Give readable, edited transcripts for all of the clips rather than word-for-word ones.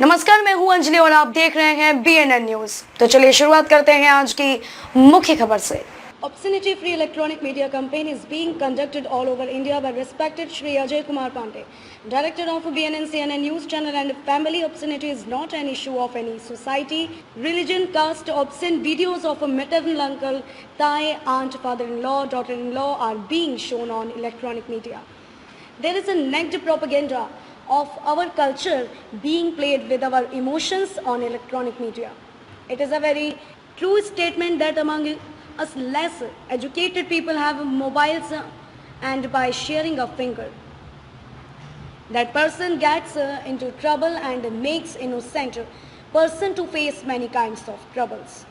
नमस्कार, मैं हूं अंजलि और आप देख रहे हैं BNN न्यूज। तो चलिए शुरुआत करते हैं आज की मुख्य खबर से। Obscenity free electronic media campaign is being conducted all over India by respected Shri Ajay Kumar Pandey, director of BNN CNN news channel and family. Obscenity is not an issue of any society, religion, caste. Obscene videos of a maternal uncle, thai, aunt, father-in-law, daughter-in-law are being shown on electronic media. There is a naked propaganda of our culture being played with our emotions on electronic media. It is a very true statement that among us less educated people have mobiles and by sharing a finger, that person gets into trouble and makes innocent person to face many kinds of troubles.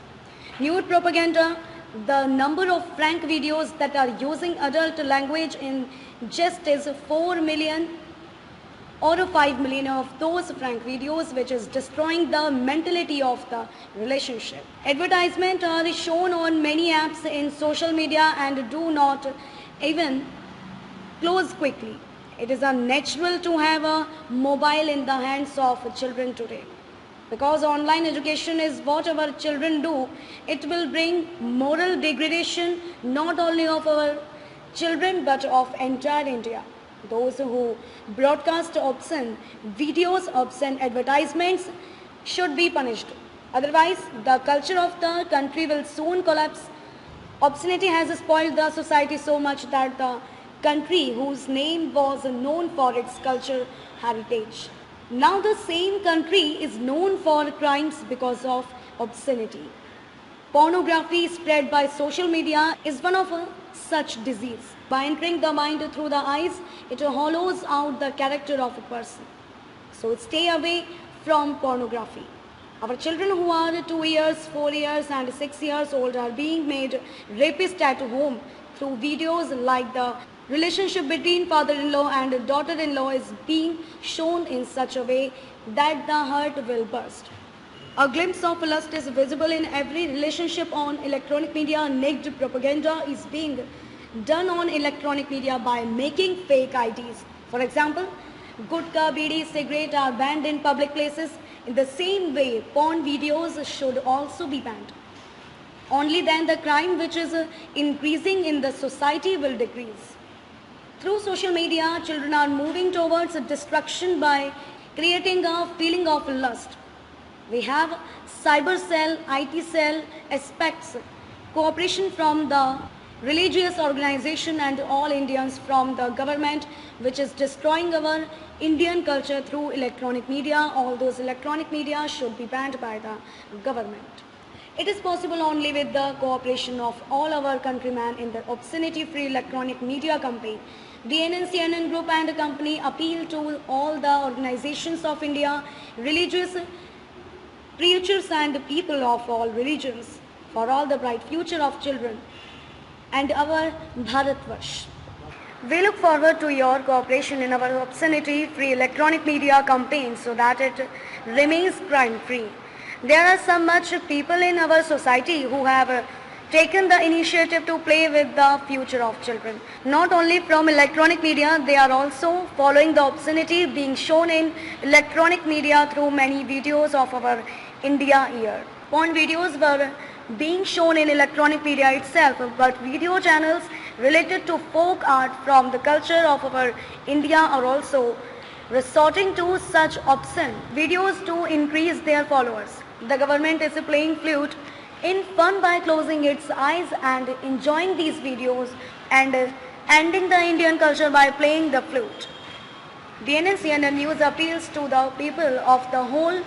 Nude propaganda, the number of frank videos that are using adult language in jest is 4 million or 5 million of those frank videos, which is destroying the mentality of the relationship. Advertisements are shown on many apps in social media and do not even close quickly. It is unnatural to have a mobile in the hands of children today. Because online education is what our children do, it will bring moral degradation not only of our children but of entire India. Those who broadcast obscene videos, obscene advertisements should be punished. Otherwise, the culture of the country will soon collapse. Obscenity has spoiled the society so much that the country whose name was known for its culture heritage, now the same country is known for crimes because of obscenity. Pornography spread by social media is one of such disease. By entering the mind through the eyes, it hollows out the character of a person. So stay away from pornography. Our children who are 2 years, 4 years and 6 years old are being made rapists at home through videos like the relationship between father-in-law and daughter-in-law is being shown in such a way that the heart will burst. A glimpse of lust is visible in every relationship on electronic media. Naked propaganda is being done on electronic media by making fake IDs. For example, gutka, bidi, cigarette are banned in public places. In the same way, porn videos should also be banned. Only then the crime which is increasing in the society will decrease. Through social media, children are moving towards destruction by creating a feeling of lust. We have cyber cell, IT cell aspects, cooperation from the religious organization and all Indians from the government, which is destroying our Indian culture through electronic media. All those electronic media should be banned by the government. It is possible only with the cooperation of all our countrymen in the obscenity-free electronic media campaign. DNN CNN Group and company appeal to all the organizations of India, religious preachers and people of all religions for all the bright future of children and our Bharatvarsh. We look forward to your cooperation in our obscenity-free electronic media campaign so that it remains crime-free. There are so much people in our society who have taken the initiative to play with the future of children. Not only from electronic media, they are also following the obscenity being shown in electronic media through many videos of our India year. Porn videos were being shown in electronic media itself, but video channels related to folk art from the culture of our India are also resorting to such obscene videos to increase their followers. The government is playing flute in fun by closing its eyes and enjoying these videos and ending the Indian culture by playing the flute. DNN CNN News appeals to the people of the whole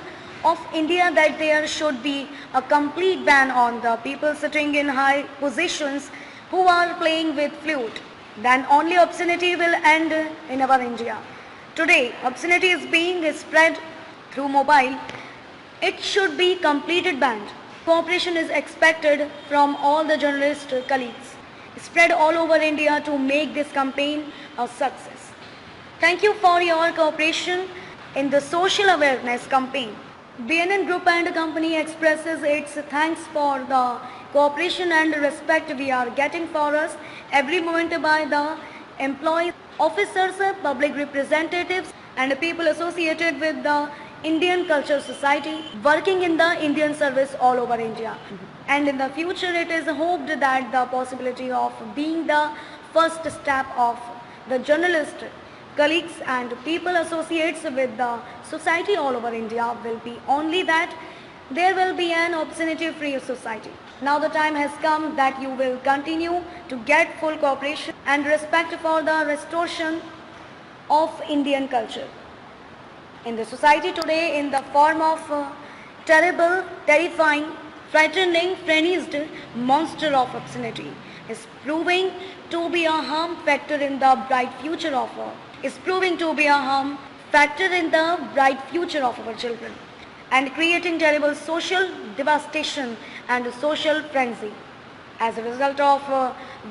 of India that there should be a complete ban on the people sitting in high positions who are playing with flute. Then only obscenity will end in our India. Today, obscenity is being spread through mobile. It should be completely banned. Cooperation is expected from all the journalist colleagues spread all over India to make this campaign a success. Thank you for your cooperation in the social awareness campaign. BNN Group and Company expresses its thanks for the cooperation and respect we are getting for us every moment by the employees, officers, public representatives and people associated with the Indian Culture Society, working in the Indian service all over India. And in the future, it is hoped that the possibility of being the first step of the journalist, colleagues and people associates with the society all over India will be only that there will be an obscenity-free society. Now the time has come that you will continue to get full cooperation and respect for the restoration of Indian culture in the society today in the form of terrible, terrifying, frightening, frenzied monster of obscenity is proving to be a harm factor in the bright future of our children and creating terrible social devastation and social frenzy, as a result of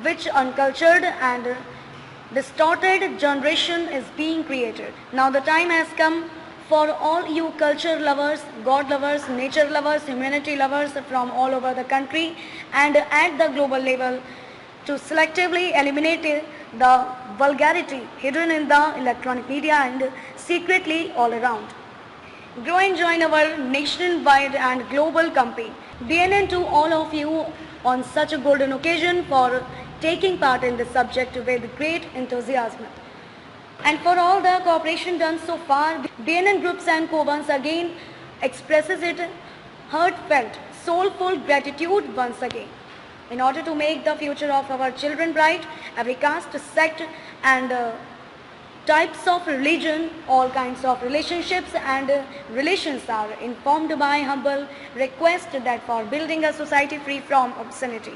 which uncultured and distorted generation is being created. Now the time has come for all you culture lovers, God lovers, nature lovers, humanity lovers from all over the country and at the global level to selectively eliminate the vulgarity hidden in the electronic media and secretly all around. Grow and join our nationwide and global campaign. BNN to all of you on such a golden occasion for taking part in this subject with great enthusiasm. And for all the cooperation done so far, BNN Groups and Co once again expresses its heartfelt, soulful gratitude once again. In order to make the future of our children bright, every caste, sect and types of religion, all kinds of relationships and relations are informed by humble request that for building a society free from obscenity.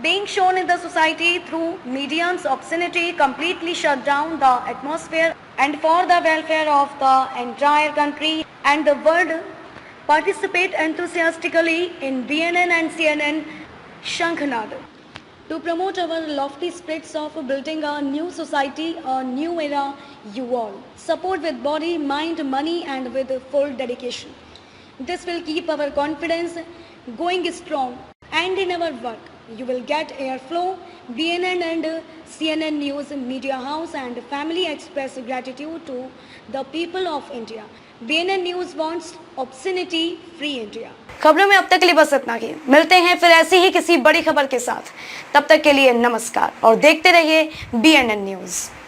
Being shown in the society through mediums, obscenity completely shut down the atmosphere and for the welfare of the entire country and the world, participate enthusiastically in BNN and CNN Shankhanad to promote our lofty spirits of building a new society, a new era, you all. Support with body, mind, money and with full dedication. This will keep our confidence going strong and in our work. You will get airflow. BNN and CNN News Media House and family express gratitude to the people of India. BNN News wants obscenity free India. खबरों में अब तक के लिए बस इतना ही। मिलते हैं फिर ऐसी ही किसी बड़ी खबर के साथ। तब तक के लिए नमस्कार और देखते रहिए BNN न्यूज़।